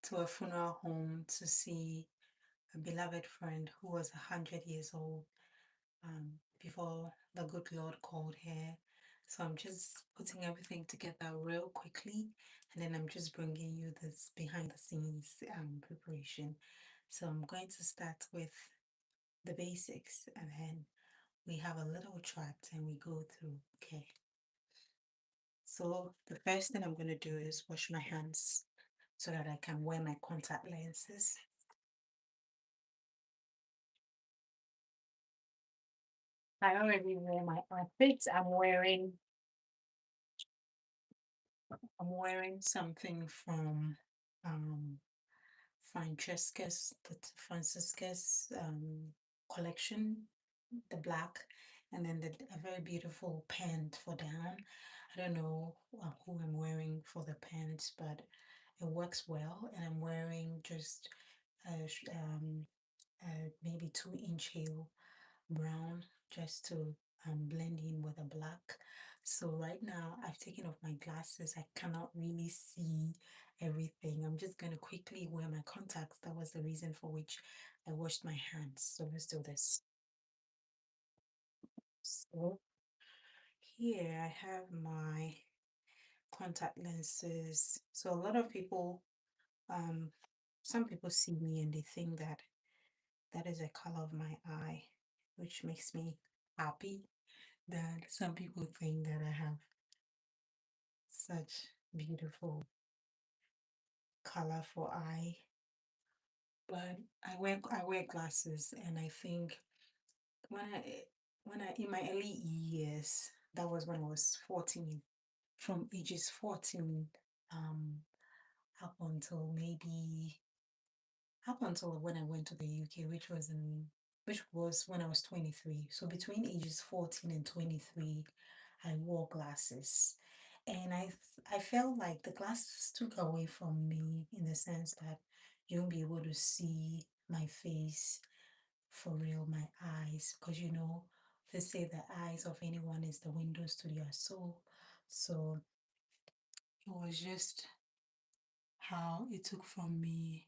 to a funeral home to see a beloved friend who was 100 years old before the good Lord called her. So I'm just putting everything together real quickly, and then I'm just bringing you this behind the scenes preparation. So I'm going to start with the basics, and then we have a little chart and we go through. Okay. So the first thing I'm going to do is wash my hands so that I can wear my contact lenses. I already wear my outfit. I'm wearing something from um Francisca's collection, the black, and then a very beautiful pant for down. I don't know who I'm wearing for the pants, but it works well. And I'm wearing just maybe 2-inch heel brown just to blend in with the black. So right now I've taken off my glasses. I cannot really see everything. I'm just going to quickly wear my contacts. That was the reason for which I washed my hands. So let's do this. So here I have my contact lenses. So a lot of people, some people see me and they think that that is the color of my eye, which makes me happy that some people think that I have such beautiful, colorful eye. But I wear glasses, and I think when I in my early years, that was when I was 14. From ages 14 um up until maybe up until when I went to the UK, which was when I was 23. So between ages 14 and 23, I wore glasses. And I felt like the glasses took away from me in the sense that you won't be able to see my face for real, my eyes, because they say the eyes of anyone is the windows to their soul. So it was just how it took from me.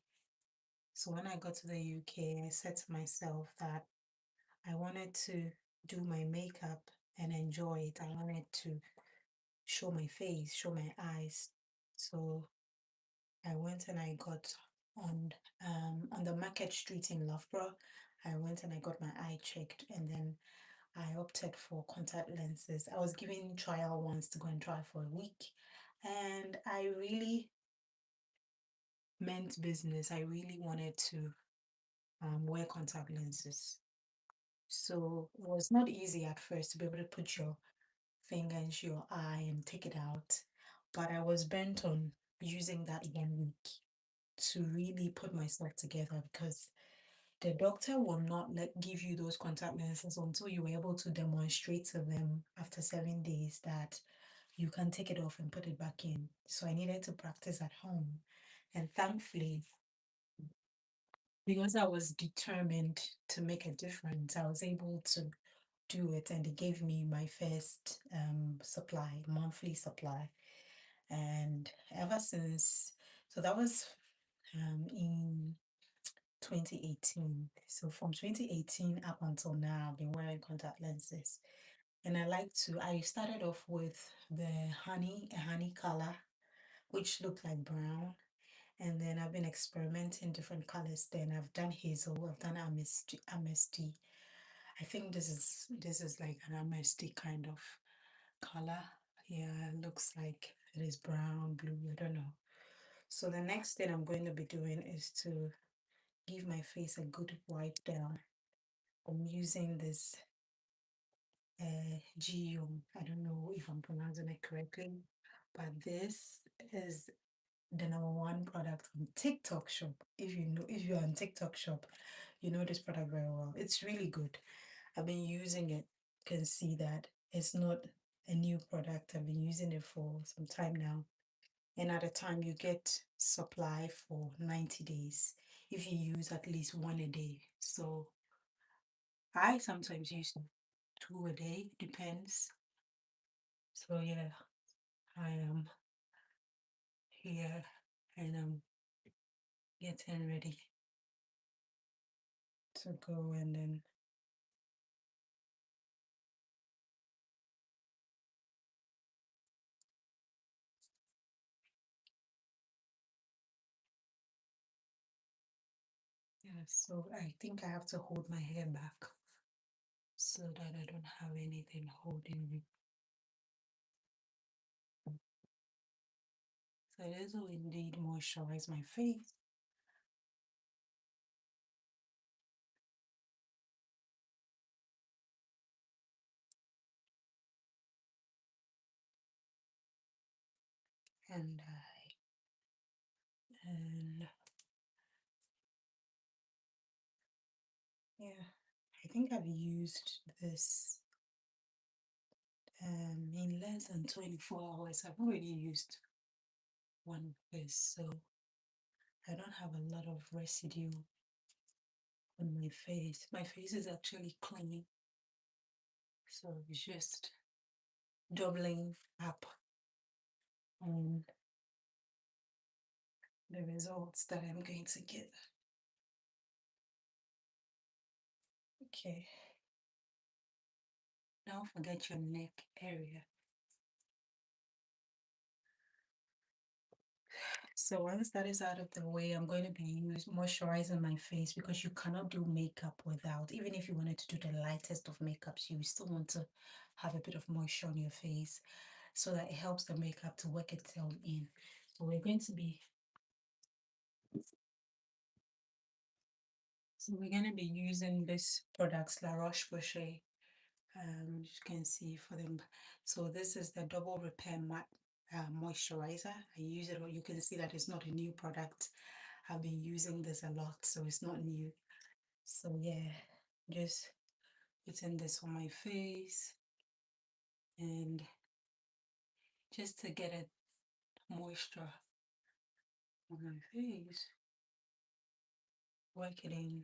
So when I got to the UK, I said to myself that I wanted to do my makeup and enjoy it. I wanted to show my face, show my eyes. So I went and I got on the Market Street in Loughborough. I went and I got my eye checked, and then I opted for contact lenses. I was given trial ones to go and try for a week, and I really meant business. I really wanted to wear contact lenses. So it was not easy at first to be able to put your finger into your eye and take it out. But I was bent on using that 1 week to really put myself together, because the doctor will not give you those contact lenses until you were able to demonstrate to them after 7 days that you can take it off and put it back in. So I needed to practice at home. And thankfully, because I was determined to make a difference, I was able to do it, and they gave me my first monthly supply. And ever since, so that was in 2018. So from 2018 up until now, I've been wearing contact lenses. And I started off with a honey color, which looked like brown. And then I've been experimenting different colors. Then I've done hazel, I've done amnesty. I think this is like an amnesty kind of color. Yeah, it looks like it is brown, blue, I don't know. So the next thing I'm going to be doing is to give my face a good wipe down. I'm using this GRWM. I don't know if I'm pronouncing it correctly, but this is the number one product on TikTok shop. If you're on TikTok shop, you know this product very well. It's really good. I've been using it. You can see that it's not a new product. I've been using it for some time now. And at a time, you get supply for 90 days if you use at least one a day. So I sometimes use two a day, depends. So yeah, I am here, and getting ready to go, and then yeah, so I think I have to hold my hair back so that I don't have anything holding me. So this will indeed moisturize my face. And and yeah, I think I've used this in less than 24 hours. I've already used one face, so I don't have a lot of residue on my face. My face is actually clean, so it's just doubling up on the results that I'm going to get. Okay, don't forget your neck area. So once that is out of the way, I'm going to be moisturizing my face, because you cannot do makeup without, even if you wanted to do the lightest of makeups, you still want to have a bit of moisture on your face so that it helps the makeup to work itself in. So we're going to be using this products La Roche-Posay. You can see for them. So this is the double repair matte moisturizer. I use it, or you can see that it's not a new product. I've been using this a lot, so it's not new. So yeah, just putting this on my face, and just to get a moisture on my face, work it in.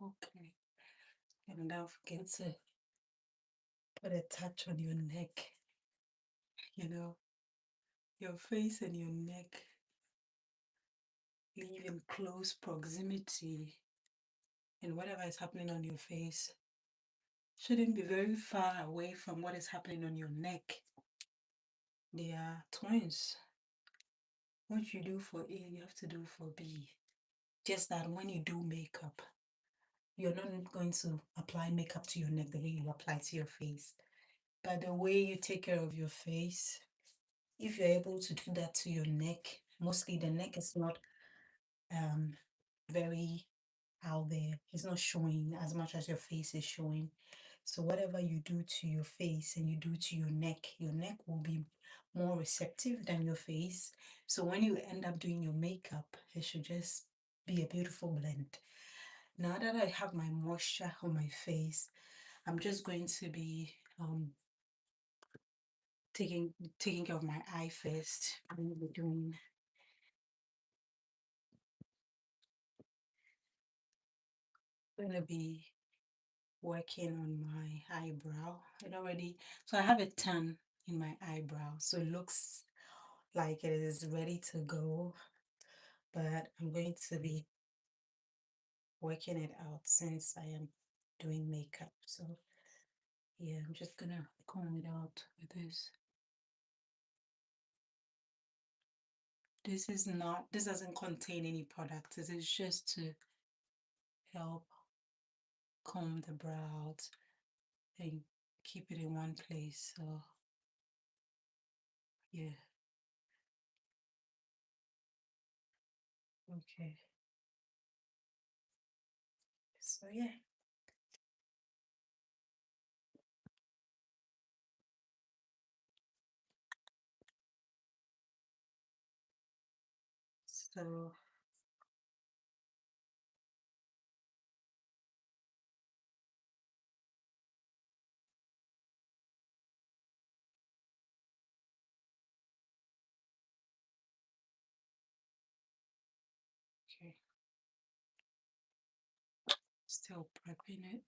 Okay, and don't forget to put a touch on your neck. You know, your face and your neck live in close proximity, and whatever is happening on your face shouldn't be very far away from what is happening on your neck. They are twins. What you do for A, you have to do for B. Just that when you do makeup, you're not going to apply makeup to your neck the way you apply to your face. But the way you take care of your face, if you're able to do that to your neck, mostly the neck is not um very out there. It's not showing as much as your face is showing. So whatever you do to your face and you do to your neck will be more receptive than your face. So when you end up doing your makeup, it should just be a beautiful blend. Now that I have my moisture on my face, I'm just going to be taking care of my eye first. I'm gonna be working on my eyebrow. So I have a tan in my eyebrow, so it looks like it is ready to go, but I'm going to be working it out since I am doing makeup. So yeah, I'm just gonna comb it out with this. This doesn't contain any product. This is just to help comb the brows and keep it in one place. So yeah, okay. So yeah. So okay. Still prepping it.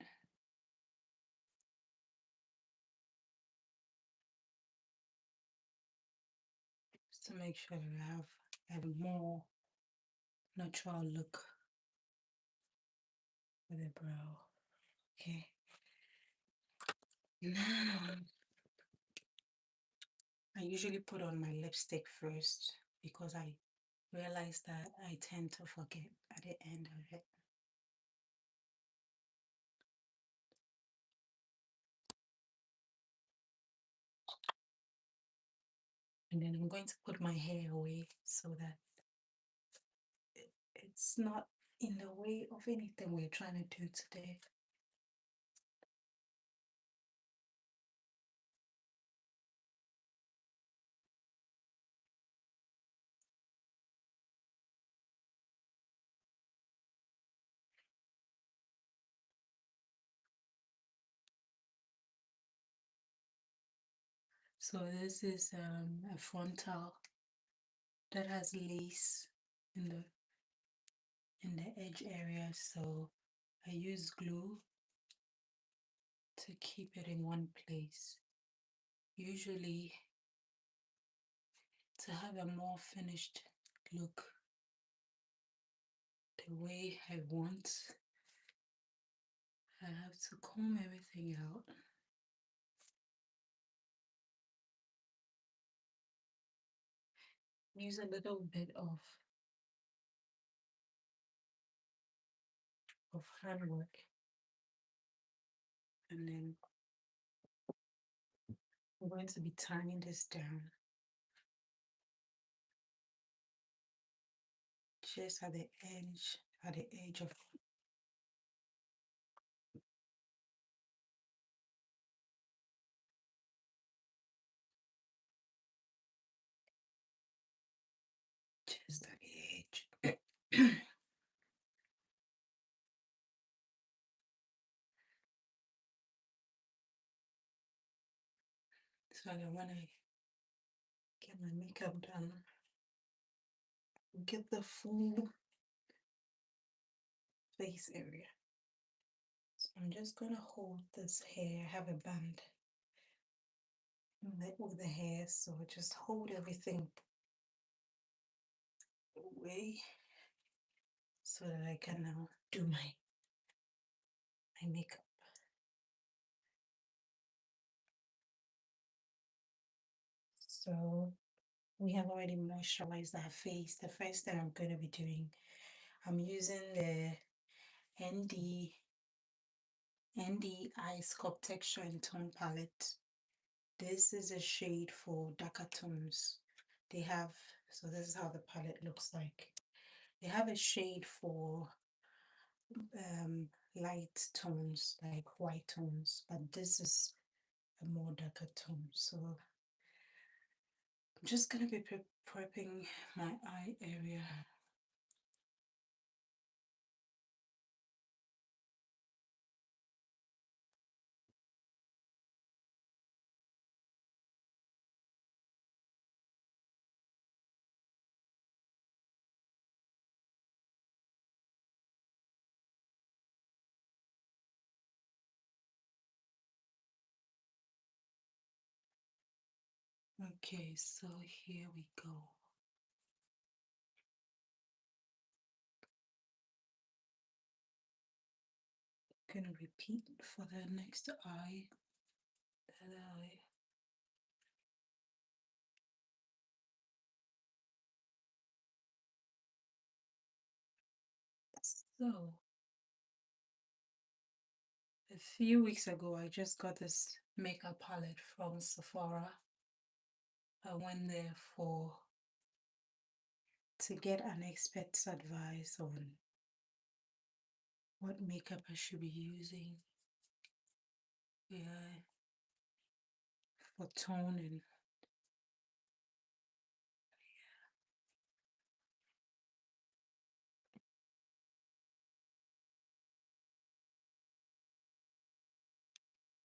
to make sure that I have a more natural look for the brow. Okay. Now, I usually put on my lipstick first because I realize that I tend to forget at the end of it. And then I'm going to put my hair away so that it's not in the way of anything we're trying to do today. So this is a frontal that has lace in the edge area, so I use glue to keep it in one place. Usually, to have a more finished look the way I want, I have to comb everything out. Use a little bit of handwork, and then I'm going to be turning this down just at the edge of just at the edge. So that when I get my makeup done, get the full face area. So I'm just gonna hold this hair. I have a band with the hair, so just hold everything away so that I can now do my makeup. So we have already moisturized our face. The first thing I'm going to be doing, I'm using the ND Eye Sculpt Texture and Tone Palette. This is a shade for darker tones. They have, so this is how the palette looks like. They have a shade for light tones, like white tones, but this is a more darker tone. So I'm just going to be prepping my eye area. Okay, so here we go. Gonna repeat for the next eye. That eye. So a few weeks ago, I just got this makeup palette from Sephora. I went there to get an expert's advice on what makeup I should be using. Yeah, for tone and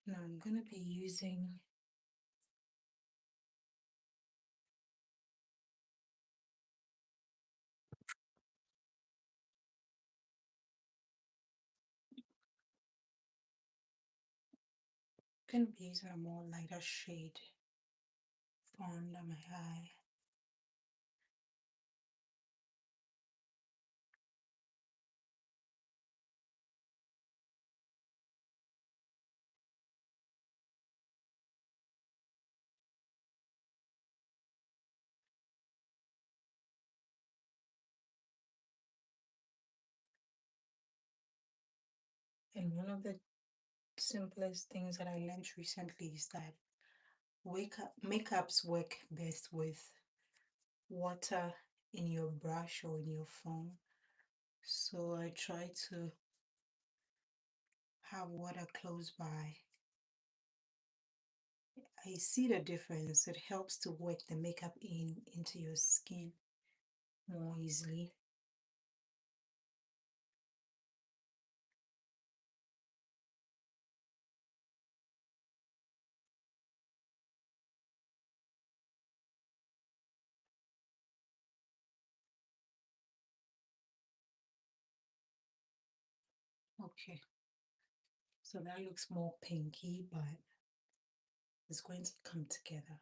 now I'm gonna be using a more lighter shade for under my eye. And one of the simplest things that I learned recently is that makeups work best with water in your brush or in your phone. So I try to have water close by. I see the difference. It helps to work the makeup into your skin more easily. Okay, so that looks more pinky, but it's going to come together.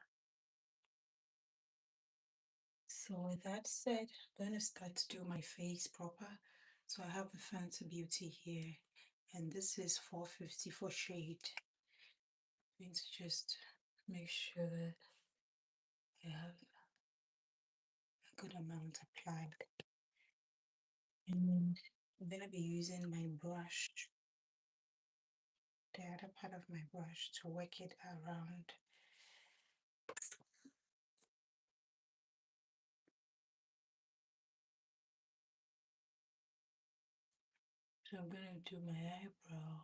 So with that said, I'm going to start to do my face proper. So I have the Fenty Beauty here, and this is 454 shade. I'm going to just make sure that I have a good amount applied. And I'm going to be using my brush, the other part of my brush, to work it around. So I'm going to do my eyebrow.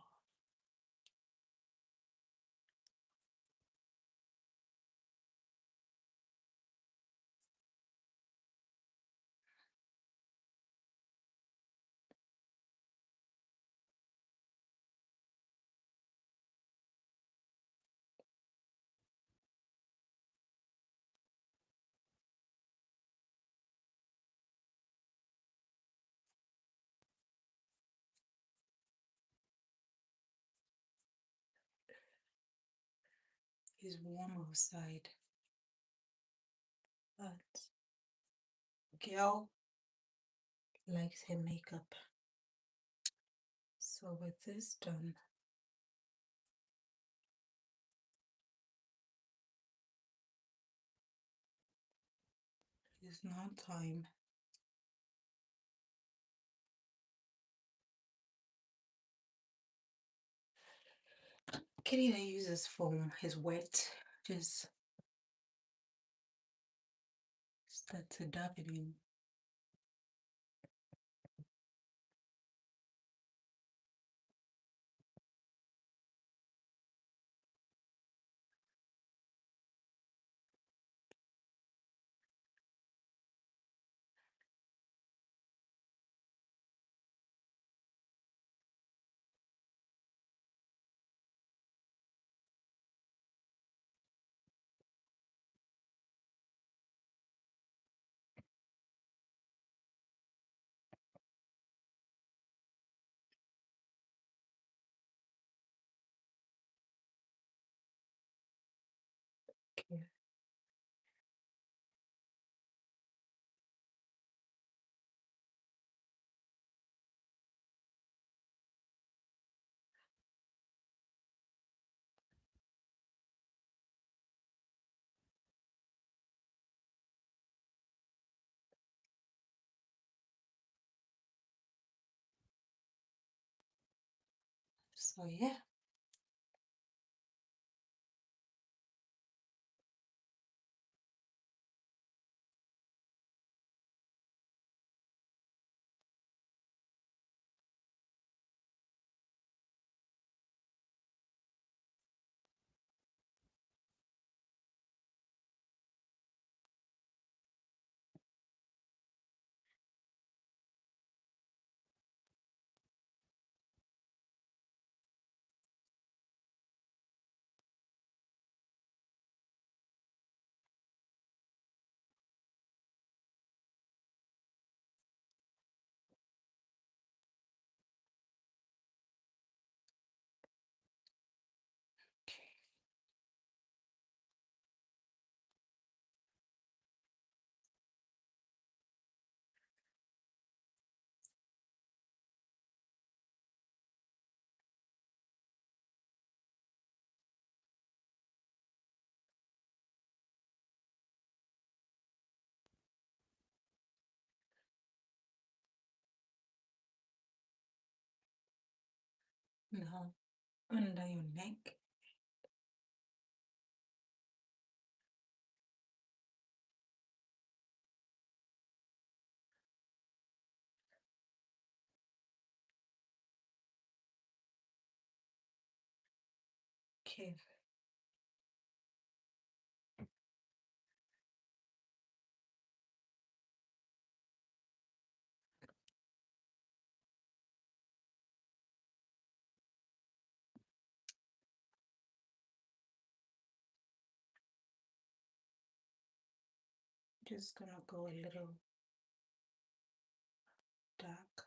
It's warm outside, but girl likes her makeup. So with this done, it's now time Kitty that uses foam is wet. Just start to dab it in. Okay. So yeah. Now under your neck. Okay. Just gonna go a little dark.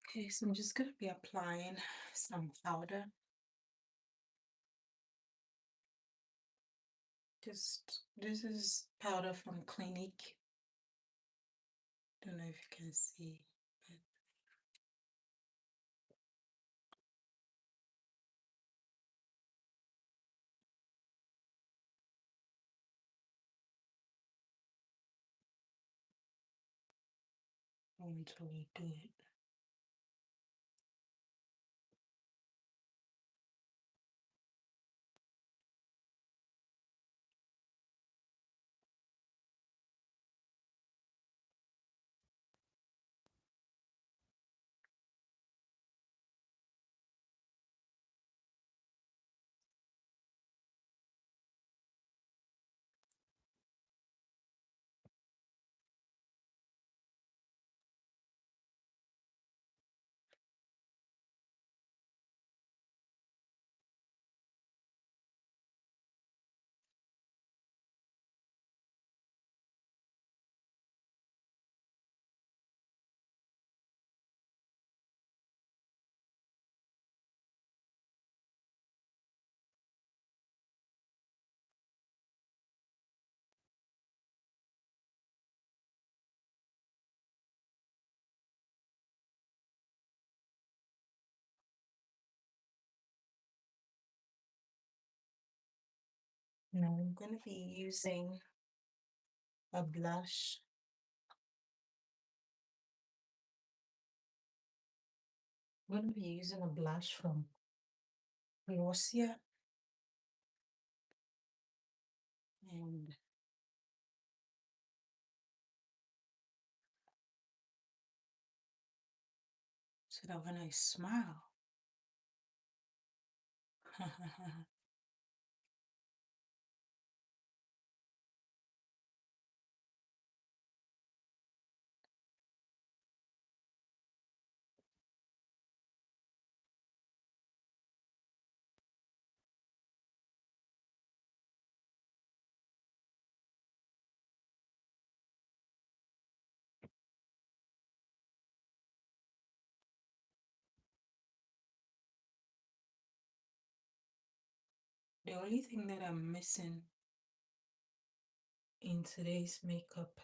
Okay, so I'm just gonna be applying some powder. Just this is powder from Clinique. Don't know if you can see, but I won't really do it. Now I'm gonna be using a blush. I'm gonna be using a blush from Glossier, and so that when I smile, the only thing that I'm missing in today's makeup,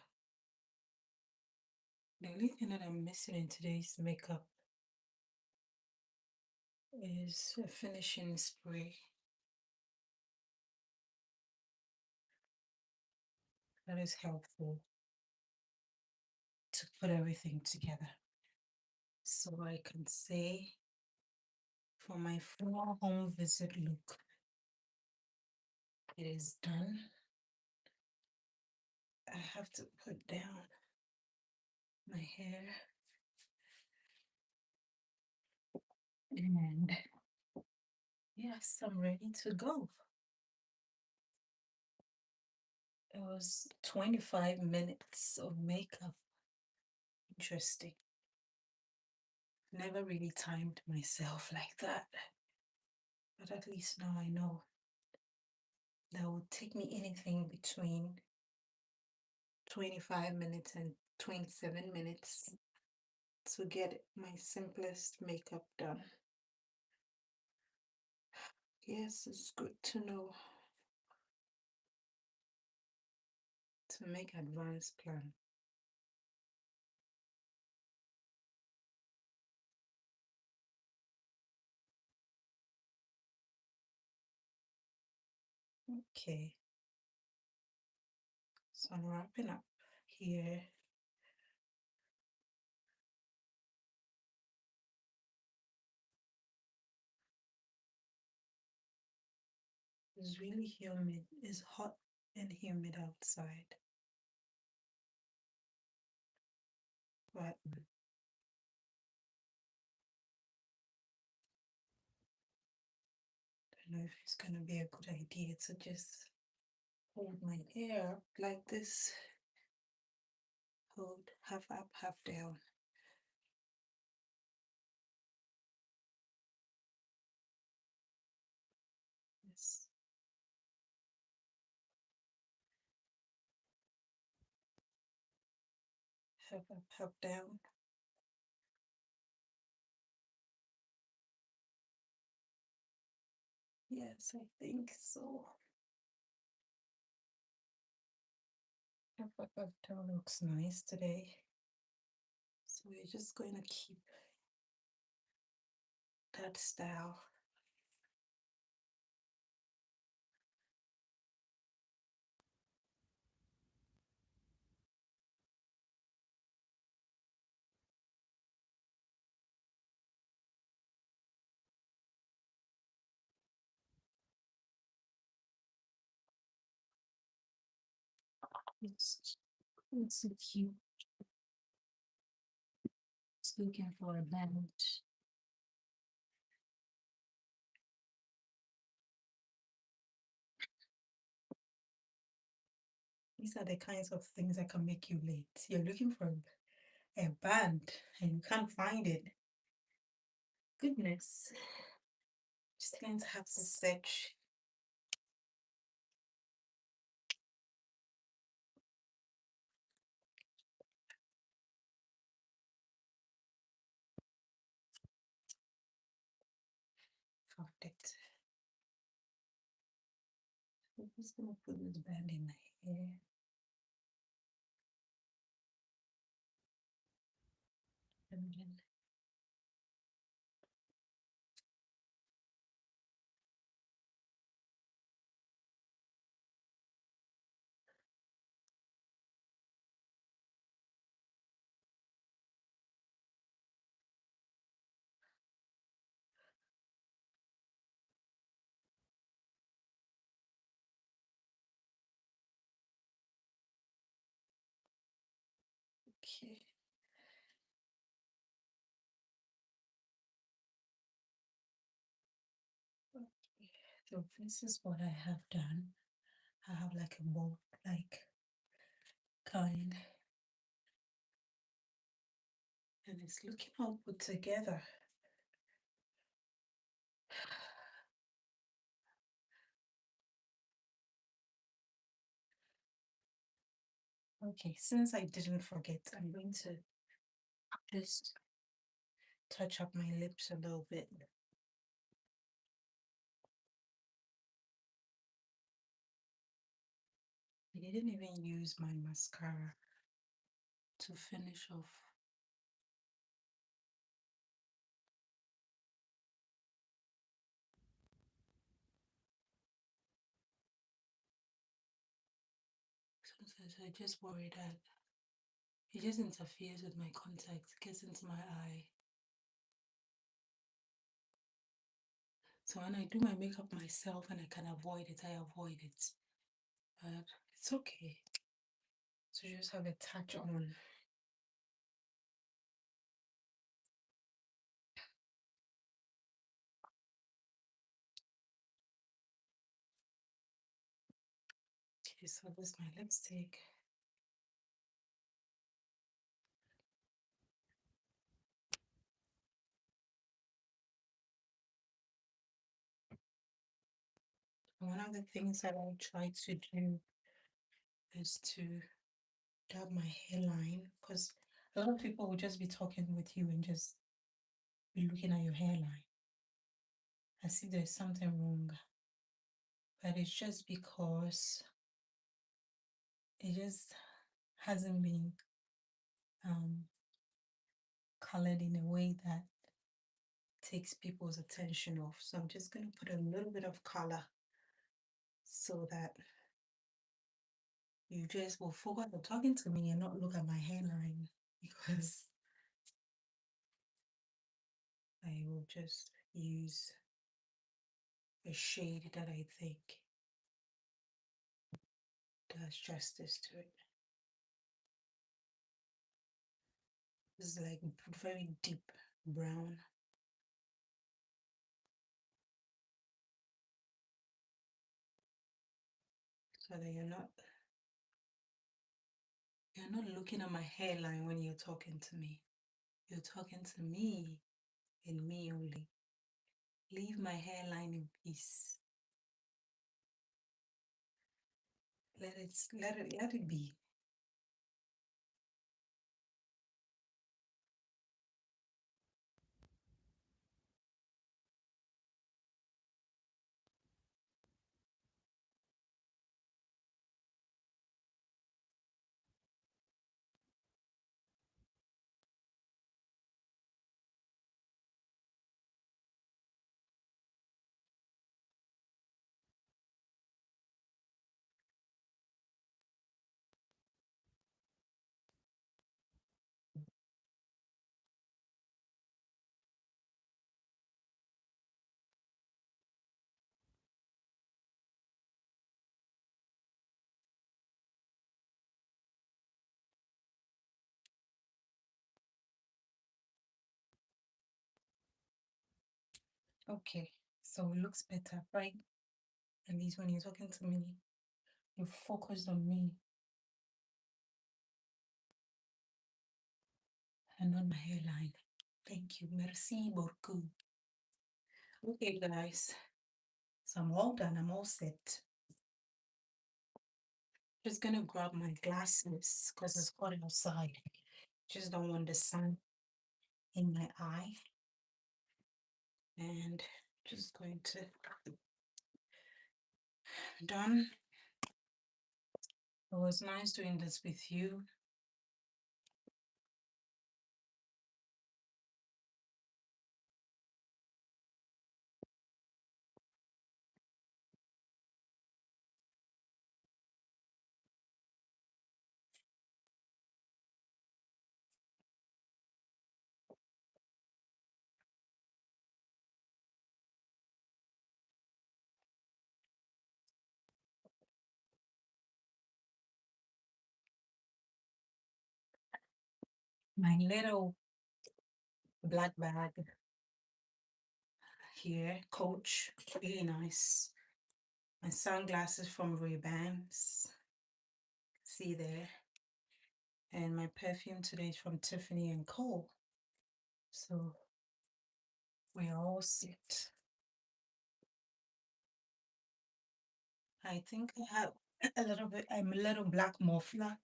the only thing that I'm missing in today's makeup is a finishing spray that is helpful to put everything together. So I can say for my full home visit look, it is done. I have to put down my hair and yes, I'm ready to go. It was 25 minutes of makeup. Interesting. Never really timed myself like that. But at least now I know that would take me anything between 25 minutes and 27 minutes to get my simplest makeup done. Yes, it's good to know to make advanced plan. Okay, so I'm wrapping up here. It's really humid. It's hot and humid outside. But I don't know if it's gonna be a good idea to just hold my hair up like this. Hold half up, half down. Yes. Half up, half down. Yes, I think so. Half up, half down looks nice today. So we're just going to keep that style. It's so cute. It's looking for a band. These are the kinds of things that can make you late. You're looking for a band and you can't find it. Goodness. Just going to have to search. Found it. I'm just gonna put this band in my hair. And then okay. So this is what I have done. I have like a bowl like kind, and it's looking all put together. Okay, since I didn't forget, I'm going to just touch up my lips a little bit. I didn't even use my mascara to finish off. Sometimes I just worry that It just interferes with my contact, gets into my eye. So when I do my makeup myself and I can avoid it, I avoid it. But it's okay to just have a touch on. Okay, so this is my lipstick. One of the things that I try to do is to dab my hairline, because a lot of people will just be talking with you and just be looking at your hairline as if there's something wrong. But it's just because it just hasn't been colored in a way that takes people's attention off. So I'm just going to put a little bit of color so that you just will focus on talking to me and not look at my hairline, because I will just use a shade that I think does justice to it. This is like very deep brown. So that you're not looking at my hairline when you're talking to me. You're talking to me and me only. Leave my hairline in peace. Let it be. Okay, so it looks better, right? At least when you're talking to me, you focus on me and on my hairline. Thank you. Merci beaucoup. Okay, guys. So I'm all done. I'm all set. Just gonna grab my glasses because it's hot outside. Just don't want the sun in my eye. And just going to done. It was nice doing this with you. My little black bag here, Coach, really nice. My sunglasses from Ray-Bans, see there. And my perfume today is from Tiffany and Co. So we're all set. I think I have a little bit, I'm a little black muffler.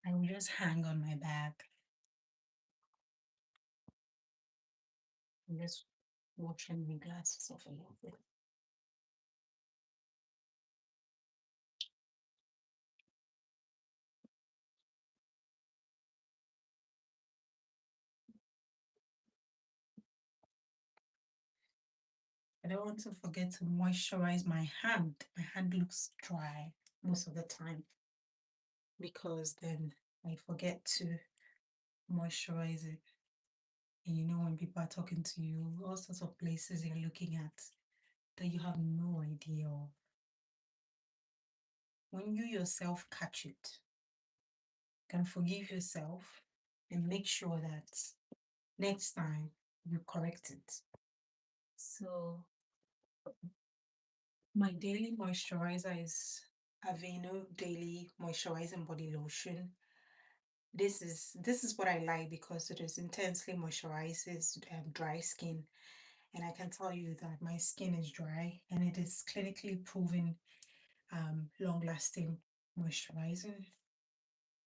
I will just hang on my bag. I'm just washing my glasses off a little bit. I don't want to forget to moisturize my hand. My hand looks dry most of the time because then I forget to moisturize it. And you know, when people are talking to you, all sorts of places you're looking at that you have no idea of. When you yourself catch it, you can forgive yourself and make sure that next time you correct it. So my daily moisturizer is Aveeno Daily Moisturizing Body Lotion. This is what I like because it is intensely moisturizes dry skin, and I can tell you that my skin is dry and it is clinically proven long lasting moisturizing.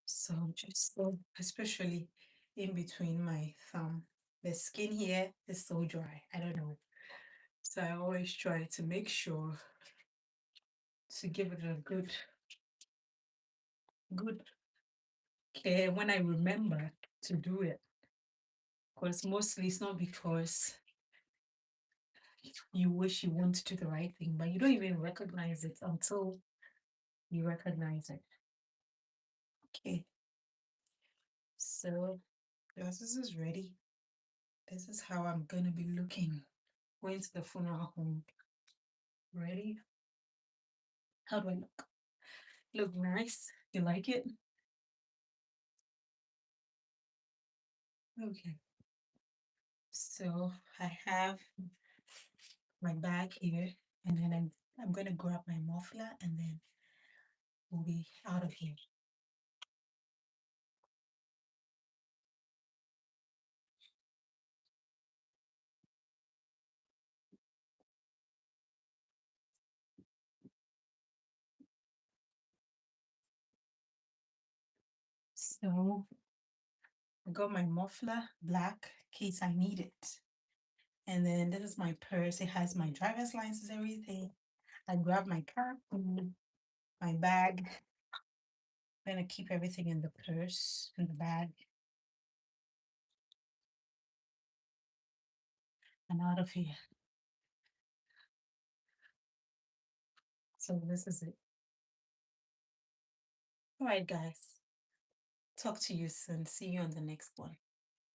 So just so, especially in between my thumb, the skin here is so dry. I don't know. So I always try to make sure to give it a good care when I remember to do it. Because mostly it's not because you wish you want to do the right thing, but you don't even recognize it until you recognize it. Okay, so this is ready. This is how I'm gonna be looking. Going to the funeral home. Ready? How do I look? Look nice? You like it? Okay. So I have my bag here, and then I'm gonna grab my muffler, and then we'll be out of here. So I got my muffler, black, in case I need it. And then this is my purse. It has my driver's license, everything. I grab my car, my bag. I'm gonna keep everything in the purse, in the bag, and out of here. So this is it. All right, guys. Talk to you soon. See you on the next one.